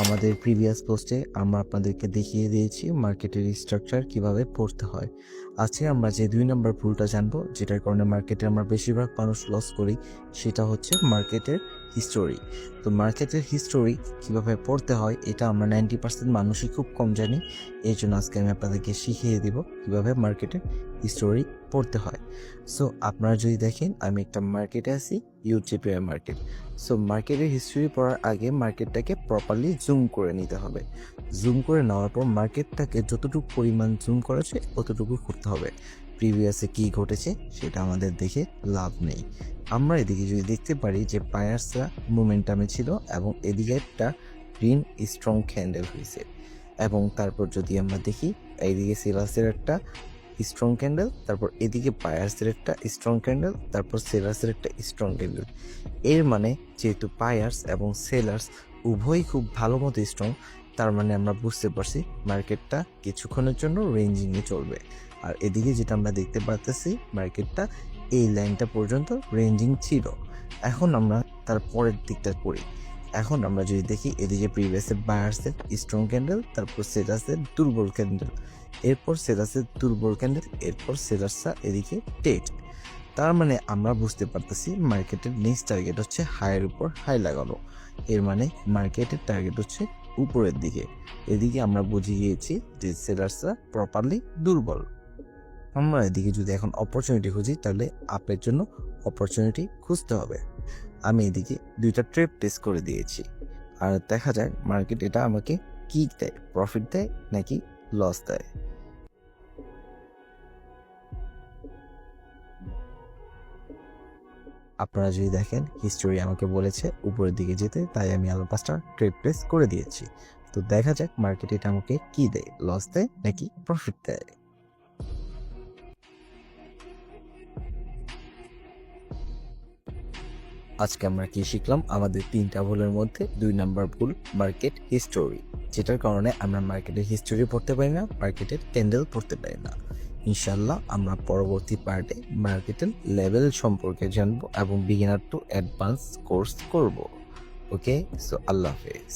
আমাদের প্রিভিয়াস পোস্টে আমরা আপনাদেরকে দেখিয়ে দিয়েছি মার্কেটের স্ট্রাকচার কিভাবে পড়তে হয়। আজকে আমরা যে 2 নম্বর ভুলটা জানবো, যেটার কারণে মার্কেটে আমরা বেশিরভাগ মানুষ লস করি, সেটা হচ্ছে মার্কেটের হিস্টোরি। তো মার্কেটের হিস্টোরি কিভাবে পড়তে হয় এটা আমরা 90% মানুষই খুব কম জানি। এই জন্য আজকে আমি আপনাদেরকে শিখিয়ে দিব কিভাবে মার্কেটের হিস্টোরি পড়তে হয়। সো আপনারা যদি দেখেন, আমি একটা মার্কেটে আছি, ইউটিপিআই মার্কেট। সো মার্কেটের হিস্ট্রি পড়ার আগে মার্কেটটাকে প্রপারলি জুম করে নিতে হবে। জুম করে নেওয়ার পর মার্কেটটাকে যতটুকু পরিমাণ জুম করা যায় অতটুকু করতে হবে। প্রিভিয়াসে কি ঘটেছে সেটা আমাদের দেখে লাভ নেই। আমরা এদিকে যদি দেখতে পারি যে বায়ার্সরা মোমেন্টামে ছিল এবং এদিকে একটা গ্রিন স্ট্রং ক্যান্ডেল হয়েছে, এবং তারপর যদি আমরা দেখি এইদিকে সেলার্সের একটা স্ট্রং ক্যান্ডেল, তারপর এদিকে বায়ার্সের একটা স্ট্রং ক্যান্ডেল, তারপর সেলার্সের একটা স্ট্রং ক্যান্ডেল। এর মানে যেহেতু বায়ার্স এবং সেলার্স উভয়ই খুব ভালো মতো স্ট্রং, তার মানে আমরা বুঝতে পারছি মার্কেটটা কিছুক্ষণের জন্য রেঞ্জিংয়ে চলবে। আর এদিকে যেটা আমরা দেখতে পারতেছি, মার্কেটটা এই লাইনটা পর্যন্ত রেঞ্জিং ছিল। এখন আমরা তার পরের দিকটা করি। এখন আমরা যদি দেখি, এদিকে প্রিভিয়াসে বায়ার্সের স্ট্রং ক্যান্ডেল, তারপর সেলার্সের দুর্বল ক্যান্ডেল, এরপর সেলার্সের দুর্বল ক্যান্ডেল, এরপর সেলার্সরা এদিকে টেট। তার মানে আমরা বুঝতে পারতেছি মার্কেটের নেক্সট টার্গেট হচ্ছে হাইয়ের উপর হাই লাগানো। এর মানে মার্কেটের টার্গেট হচ্ছে উপরের দিকে। এদিকে আমরা বুঝে গিয়েছি যে সেলার্সরা প্রপারলি দুর্বল। আমরা এদিকে যদি এখন অপরচুনিটি খুঁজি, তাহলে আপের জন্য অপরচুনিটি খুঁজতে হবে। আমি এদিকে 2টা ট্রেড টেস্ট করে দিয়েছি, আর দেখা যাক মার্কেট এটা আমাকে কি দেয়, প্রফিট দেয় নাকি লস দেয়। আপনারা যদি দেখেন, হিস্টোরি আমাকে বলেছে উপরের দিকে যেতে, তাই আমি আরো 5টা ট্রেড প্লেস করে দিয়েছি। তো দেখা যাক মার্কেট এটা আমাকে কি দেয়, লস দেয় নাকি প্রফিট দেয়। আজকে আমরা কি শিখলাম? আমাদের 3টা ভুলের মধ্যে 2 নাম্বার ভুল মার্কেট হিস্টোরি, যেটার কারণে আমরা মার্কেটের হিস্টোরি পড়তে পারি না, মার্কেটের ক্যান্ডেল পড়তে পারি না। ইনশাল্লাহ আমরা পরবর্তী পার্টে মার্কেটের লেভেল সম্পর্কে জানবো এবং বিগিনার টু অ্যাডভান্স কোর্স করব। ওকে, সো আল্লাহ হাফেজ।